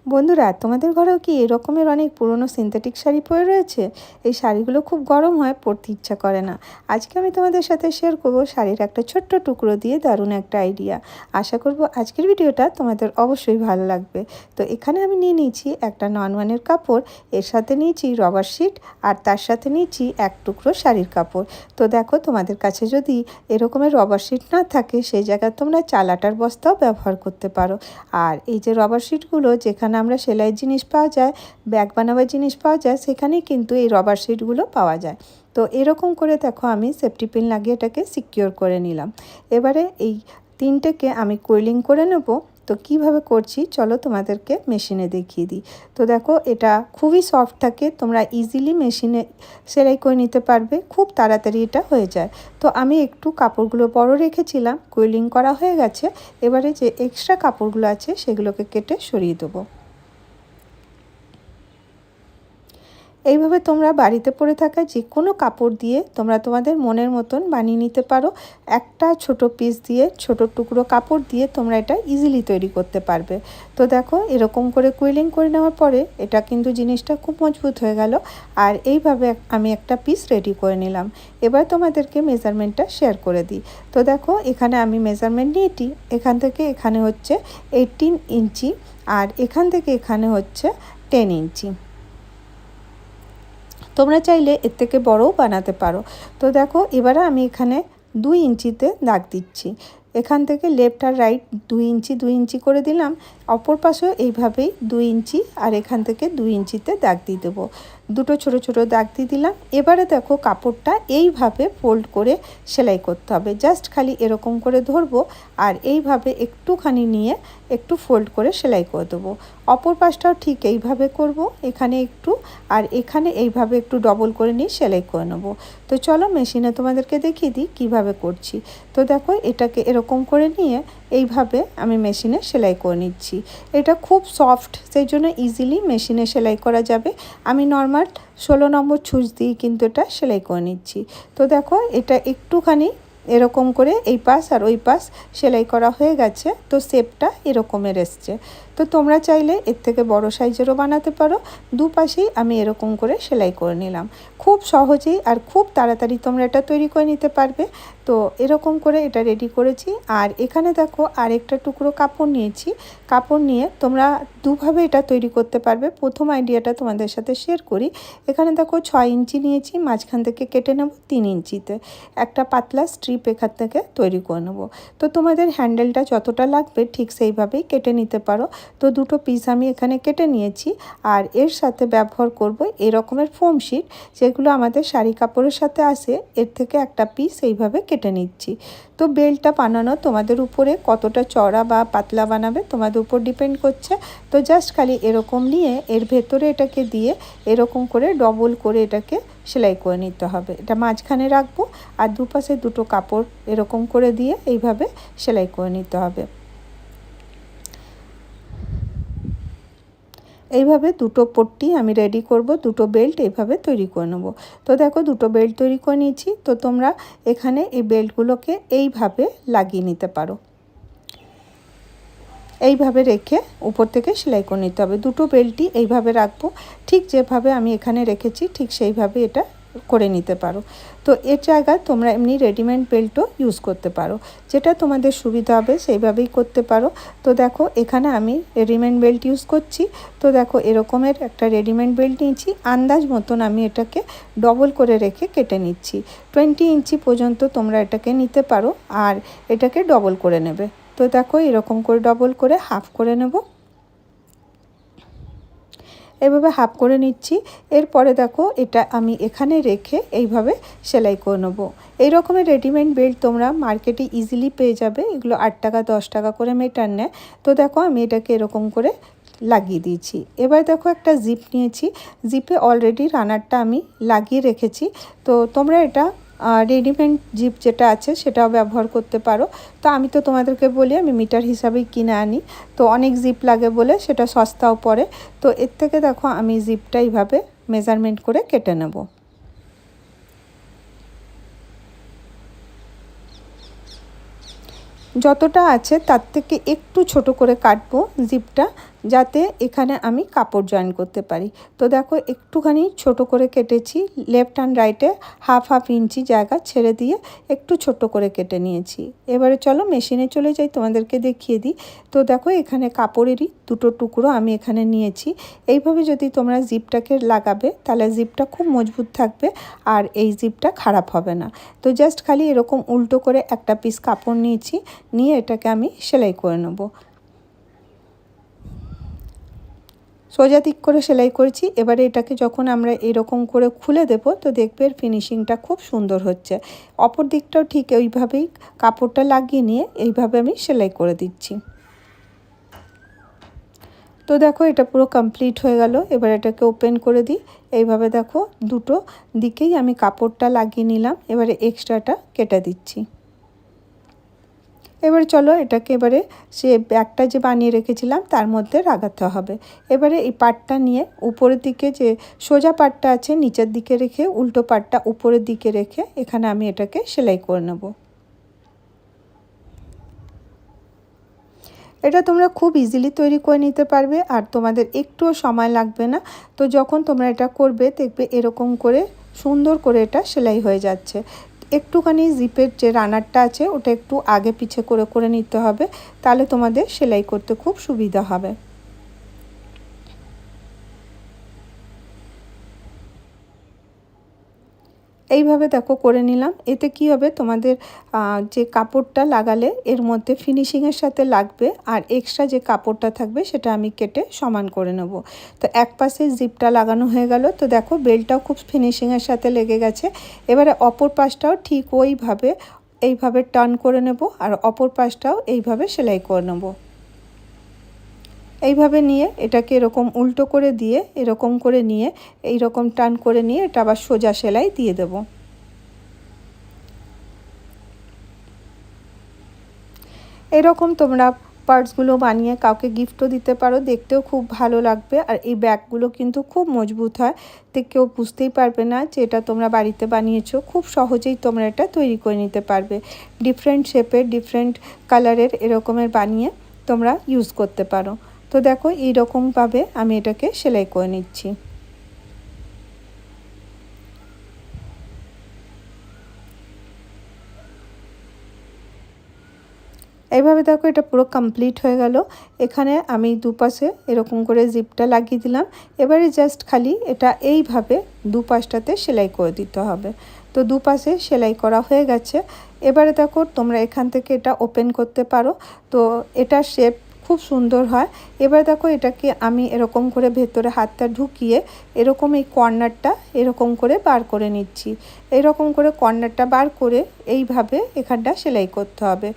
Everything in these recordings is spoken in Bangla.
বন্ধুরা, তোমাদের ঘরেও কি এরকমের অনেক পুরনো সিনথেটিক শাড়ি পরে রয়েছে? এই শাড়িগুলো খুব গরম হয়, পরতে ইচ্ছা করে না। আজকে আমি তোমাদের সাথে শেয়ার করব শাড়ির একটা ছোট্ট টুকরো দিয়ে দারুণ একটা আইডিয়া। আশা করব আজকের ভিডিওটা তোমাদের অবশ্যই ভালো লাগবে। তো এখানে আমি নিয়ে নিয়েছি একটা ননওয়ানের কাপড়, এর সাথে নিয়েছি রবার শিট, আর তার সাথে নিয়েছি এক টুকরো শাড়ির কাপড়। তো দেখো, তোমাদের কাছে যদি এরকমের রবার শিট না থাকে, সেই জায়গায় তোমরা চালাটার বস্তাও ব্যবহার করতে পারো। আর এই যে রবার শিটগুলো, যেখানে আমরা সেলাইয়ের জিনিস পাওয়া যায়, ব্যাগ বানাবার জিনিস পাওয়া যায়, সেখানেই কিন্তু এই রবার শিটগুলো পাওয়া যায়। তো এরকম করে দেখো আমি সেফটি পিন লাগিয়ে এটাকে সিকিওর করে নিলাম। এবারে এই তিনটেকে আমি কোয়েলিং করে নেব। তো কিভাবে করছি চলো তোমাদেরকে মেশিনে দেখিয়ে দিই। তো দেখো, এটা খুবই সফট থাকে, তোমরা ইজিলি মেশিনে সেলাই করে নিতে পারবে, খুব তাড়াতাড়ি এটা হয়ে যায়। তো আমি একটু কাপড়গুলো বড় রেখেছিলাম, কোয়েলিং করা হয়ে গেছে। এবারে যে এক্সট্রা কাপড়গুলো আছে সেগুলোকে কেটে সরিয়ে দেবো। এইভাবে তোমরা বাড়িতে পরে থাকা যে কোনো কাপড় দিয়ে তোমরা তোমাদের মনের মতন বানিয়ে নিতে পারো। একটা ছোট পিস দিয়ে, ছোট টুকরো কাপড় দিয়ে তোমরা এটা ইজিলি তৈরি করতে পারবে। তো দেখো, এরকম করে কুইলিং করে নেওয়ার পরে এটা কিন্তু জিনিসটা খুব মজবুত হয়ে গেল। আর এইভাবে আমি একটা পিস রেডি করে নিলাম। এবার তোমাদেরকে মেজারমেন্টটা শেয়ার করে দিই। তো দেখো, এখানে আমি মেজারমেন্ট নিয়েছি, এখান থেকে এখানে হচ্ছে 18 ইঞ্চি, আর এখান থেকে এখানে হচ্ছে 10 ইঞ্চি। তোমরা চাইলে এর থেকে বড়ও বানাতে পারো। তো দেখো, এবারে আমি এখানে 2 ইঞ্চিতে দাগ দিচ্ছি। এখান থেকে লেফট আর রাইট 2 ইঞ্চি 2 ইঞ্চি করে দিলাম। অপর পাশেও এইভাবেই 2 ইঞ্চি, আর এখান থেকে 2 ইঞ্চিতে দাগ দিয়ে দেবো। দুটো ছোট ছোট দাগ দিয়ে দিলাম। এবারে দেখো, কাপড়টা এইভাবে ফোল্ড করে সেলাই করতে হবে। জাস্ট খালি এরকম করে ধরবো, আর এইভাবে একটুখানি নিয়ে একটু ফোল্ড করে সেলাই করে দেবো। অপর পাশটাও ঠিক এইভাবে করব, এখানে একটু আর এখানে এইভাবে একটু ডবল করে নিয়ে সেলাই করে নেব। তো চলো মেশিনে তোমাদেরকে দেখিয়ে দিই কীভাবে করছি। তো দেখো, এটাকে এরকম করে নিয়ে এইভাবে আমি মেশিনে সেলাই করে নিচ্ছি। এটা খুব সফট, সেই জন্য ইজিলি মেশিনে সেলাই করা যাবে। আমি নর্মাল 16 নম্বর ছুঁচ দিয়ে কিন্তু এটা সেলাই করে নিচ্ছি। তো দেখো, এটা একটুখানি এরকম করে এই পাশ আর ওই পাশ সেলাই করা হয়ে গেছে। তো শেপটা এরকমের এসছে। তো তোমরা চাইলে এর থেকে বড় সাইজেরও বানাতে পারো। দুপাশেই আমি এরকম করে সেলাই করে নিলাম। খুব সহজেই আর খুব তাড়াতাড়ি তোমরা এটা তৈরি করে নিতে পারবে। তো এরকম করে এটা রেডি করেছি। আর এখানে দেখো, আরেকটা টুকরো কাপড় নিয়েছি। কাপড় নিয়ে তোমরা দুভাবে এটা তৈরি করতে পারবে। প্রথম আইডিয়াটা তোমাদের সাথে শেয়ার করি। এখানে দেখো 6 ইঞ্চি নিয়েছি, মাঝখান থেকে কেটে নেব 3 ইঞ্চিতে। একটা পাতলা স্ট্রিপ এখান থেকে তৈরি করে নেব। তো তোমাদের হ্যান্ডেলটা যতটা লাগবে ঠিক সেইভাবেই কেটে নিতে পারো। তো দুটো পিস আমি এখানে কেটে নিয়েছি। আর এর সাথে ব্যবহার করব এই রকমের ফোম শিট, যেগুলো আমাদের শাড়ি কাপড়ের সাথে আসে। এর থেকে একটা পিস এইভাবে কেটে নিচ্ছি। তো বেল্টটা বানানো তোমাদের উপরে, কতটা চড়া বা পাতলা বানাবে তোমাদের উপর ডিপেন্ড করছে। তো জাস্ট খালি এরকম নিয়ে এর ভেতরে এটাকে দিয়ে এরকম করে ডবল করে এটাকে সেলাই করে নিতে হবে। এটা মাঝখানে রাখবো, আর দুপাশে দুটো কাপড় এরকম করে দিয়ে এইভাবে সেলাই করে নিতে হবে। এইভাবে দুটো পট্টি আমি রেডি করব, দুটো বেল্ট এইভাবে তৈরি করে নেব। তো দেখো, দুটো বেল্ট তৈরি করে নিয়েছি। তো তোমরা এখানে এই বেল্টগুলোকে এইভাবে লাগিয়ে নিতে পারো। এইভাবে রেখে উপর থেকে সেলাই করে নিতে হবে। দুটো বেল্টই এইভাবে রাখবো, ঠিক যেভাবে আমি এখানে রেখেছি ঠিক সেইভাবে এটা করে নিতে পারো। তো এর জায়গায় তোমরা এমনি রেডিমেড বেল্টও ইউজ করতে পারো, যেটা তোমাদের সুবিধা হবে সেইভাবেই করতে পারো। তো দেখো, এখানে আমি রেডিমেড বেল্ট ইউজ করছি। তো দেখো, এরকমের একটা রেডিমেড বেল্ট নিয়েছি। আন্দাজ মতন আমি এটাকে ডবল করে রেখে কেটে নিচ্ছি। 20 ইঞ্চি পর্যন্ত তোমরা এটাকে নিতে পারো, আর এটাকে ডবল করে নেবে। তো দেখো, এরকম করে ডবল করে হাফ করে নেব। এভাবে হাফ করে নিচ্ছি। এরপরে দেখো, এটা আমি এখানে রেখে এইভাবে সেলাই করে নেবো। এই রকমের রেডিমেড বেল্ট তোমরা মার্কেটে ইজিলি পেয়ে যাবে। এগুলো 8 টাকা 10 টাকা করে মিটার নেয়। তো দেখো, আমি এটাকে এরকম করে লাগিয়ে দিয়েছি। এবার দেখো, একটা জিপ নিয়েছি। জিপে অলরেডি রানারটা আমি লাগিয়ে রেখেছি। তো তোমরা এটা রেডিমেড জিপ যেটা আছে সেটাও ব্যবহার করতে পারো। তো আমি তো তোমাদেরকে বলি আমি মিটার হিসাবেই কিনে আনি। তো অনেক জিপ লাগে বলে সেটা সস্তাও পড়ে। তো এর থেকে দেখো, আমি জিপটা এইভাবে মেজারমেন্ট করে কেটে নেব। যতটা আছে তার থেকে একটু ছোট করে কাটবো জিপটা, যাতে এখানে আমি কাপড় জয়েন করতে পারি। তো দেখো একটুখানি ছোট করে কেটেছি, লেফট অ্যান্ড রাইটে হাফ ইঞ্চি জায়গা ছেড়ে দিয়ে একটু ছোট করে কেটে নিয়েছি। এবারে চলো মেশিনে চলে যাই, তোমাদেরকে দেখিয়ে দিই। তো দেখো এখানে কাপড়েরই দুটো টুকরো আমি এখানে নিয়েছি। এইভাবে যদি তোমরা জিপটাকে লাগাবে তাহলে জিপটা খুব মজবুত থাকবে আর এই জিপটা খারাপ হবে না। তো জাস্ট খালি এরকম উল্টো করে একটা পিস কাপড় নিয়েছি, নিয়ে এটাকে আমি সেলাই করে নেব। সোজা দিক করে সেলাই করেছি। এবারে এটাকে যখন আমরা এরকম করে খুলে দেব তো দেখবে এর ফিনিশিংটা খুব সুন্দর হচ্ছে। অপর দিকটাও ঠিক ওইভাবেই কাপড়টা লাগিয়ে নিয়ে এইভাবে আমি সেলাই করে দিচ্ছি। তো দেখো এটা পুরো কমপ্লিট হয়ে গেল। এবার এটাকে ওপেন করে দিই। এইভাবে দেখো দুটো দিকেই আমি কাপড়টা লাগিয়ে নিলাম। এবারে এক্সট্রাটা কেটে দিচ্ছি। এবার চলো এটাকে এবারে সে ব্যাগটা যে বানিয়ে রেখেছিলাম তার মধ্যে লাগাতে হবে। এবারে এই পাটটা নিয়ে উপরের দিকে যে সোজা পাটটা আছে নিচের দিকে রেখে উল্টো পাটটা উপরের দিকে রেখে এখানে আমি এটাকে সেলাই করে নেব। এটা তোমরা খুব ইজিলি তৈরি করে নিতে পারবে আর তোমাদের একটুও সময় লাগবে না। তো যখন তোমরা এটা করবে দেখবে এরকম করে সুন্দর করে এটা সেলাই হয়ে যাচ্ছে। একটুখানি জিপের যে রানারটা আছে ওটা একটু আগে পিছে করে করে নিতে হবে, তাহলে তোমাদের সেলাই করতে খুব সুবিধা হবে। এইভাবে দেখো করে নিলাম। এতে কি হবে তোমাদের যে কাপড়টা লাগালে এর মধ্যে ফিনিশিংয়ের সাথে লাগবে আর এক্সট্রা যে কাপড়টা থাকবে সেটা আমি কেটে সমান করে নেব। তো এক পাশে জিপটা লাগানো হয়ে গেল। তো দেখো বেল্টটাও খুব ফিনিশিংয়ের সাথে লেগে গেছে। এবারে অপর পাশটাও ঠিক ওইভাবে এইভাবে টার্ন করে নেব আর অপর পাশটাও এইভাবে সেলাই করে নেব। এইভাবে নিয়ে এটাকে এরকম উল্টো করে দিয়ে এরকম করে নিয়ে এইরকম টার্ন করে নিয়ে এটা আবার সোজা সেলাই দিয়ে দেব। এরকম তোমরা পার্টসগুলো বানিয়ে কাউকে গিফটও দিতে পারো, দেখতেও খুব ভালো লাগবে। আর এই ব্যাগগুলো কিন্তু খুব মজবুত হয়, তো কেউ বুঝতেই পারবে না যে এটা তোমরা বাড়িতে বানিয়েছো। খুব সহজেই তোমরা এটা তৈরি করে নিতে পারবে। ডিফারেন্ট শেপের ডিফারেন্ট কালারের এরকমের বানিয়ে তোমরা ইউজ করতে পারো। তো দেখো এইরকমভাবে আমি এটাকে সেলাই করে নিচ্ছি। এইভাবে দেখো এটা পুরো কমপ্লিট হয়ে গেল। এখানে আমি দুপাশে এরকম করে জিপটা লাগিয়ে দিলাম। এবারে জাস্ট খালি এটা এইভাবে দুপাশটাতে সেলাই করে দিতে হবে। তো দুপাশে সেলাই করা হয়ে গেছে। এবারে দেখো তোমরা এখান থেকে এটা ওপেন করতে পারো। তো এটা শেপ খুব সুন্দর হয়। এবার দেখো এটাকে আমি এরকম করে ভেতরে হাতটা ঢুকিয়ে এরকম এই কর্নারটা এরকম করে বার করে নিচ্ছি। এরকম করে কর্নারটা বার করে এইভাবে এখানটা সেলাই করতে হবে।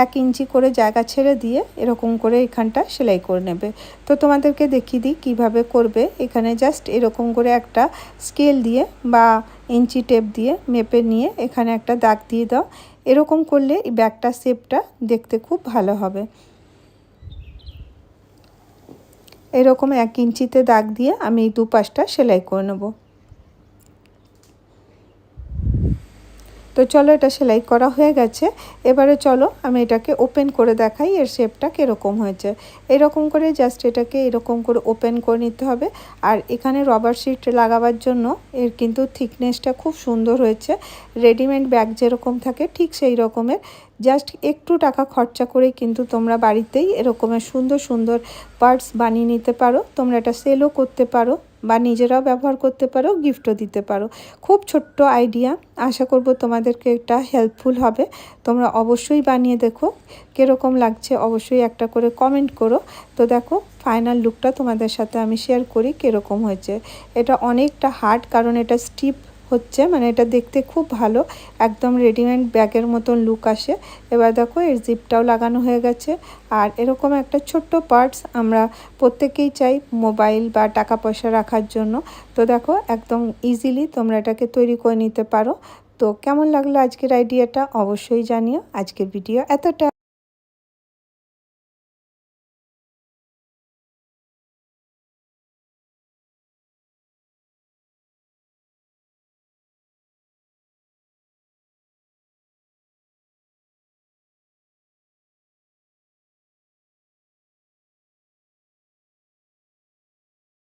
1 ইঞ্চি করে জায়গা ছেড়ে দিয়ে এরকম করে এখানটা সেলাই করে নেবে। তো তোমাদেরকে দেখিয়ে দিই কীভাবে করবে। এখানে জাস্ট এরকম করে একটা স্কেল দিয়ে বা ইঞ্চি টেপ দিয়ে মেপে নিয়ে এখানে একটা দাগ দিয়ে দাও। এরকম করলে এই ব্যাগটা শেপটা দেখতে খুব ভালো হবে। এরকম 1 ইঞ্চিতে দাগ দিয়ে আমি এই দুপাশটা সেলাই করে নেব। তো চলো এটা সেলাই করা হয়ে গেছে। এবারে চলো আমি এটাকে ওপেন করে দেখাই এর শেপটা কীরকম হয়েছে। এরকম করে জাস্ট এটাকে এরকম করে ওপেন করে নিতে হবে। আর এখানে রবার শিট লাগাবার জন্য এর কিন্তু থিকনেসটা খুব সুন্দর হয়েছে। রেডিমেড ব্যাগ যেরকম থাকে ঠিক সেই রকমের। জাস্ট একটু টাকা খরচা করে কিন্তু তোমরা বাড়িতেই এরকমের সুন্দর সুন্দর পার্টস বানিয়ে নিতে পারো। তোমরা এটা সেলও করতে পারো বা নিজেরাও ব্যবহার করতে পারো, গিফটও দিতে পারো। খুব ছোট্ট আইডিয়া, আশা করব তোমাদেরকে এটা হেল্পফুল হবে। তোমরা অবশ্যই বানিয়ে দেখো, কীরকম লাগছে অবশ্যই একটা করে কমেন্ট করো। তো দেখো ফাইনাল লুকটা তোমাদের সাথে আমি শেয়ার করি কীরকম হয়েছে। এটা অনেকটা হার্ড, কারণ এটা স্টিপ হচ্ছে, মানে এটা দেখতে খুব ভালো, একদম রেডিমেড ব্যাগের মতন লুক আসে। এবার দেখো এর জিপটাও লাগানো হয়ে গেছে। আর এরকম একটা ছোট্ট পার্টস আমরা প্রত্যেকেই চাই মোবাইল বা টাকা পয়সা রাখার জন্য। তো দেখো একদম ইজিলি তোমরা এটাকে তৈরি করে নিতে পারো। তো কেমন লাগলো আজকের আইডিয়াটা অবশ্যই জানিও। আজকের ভিডিও এতটা।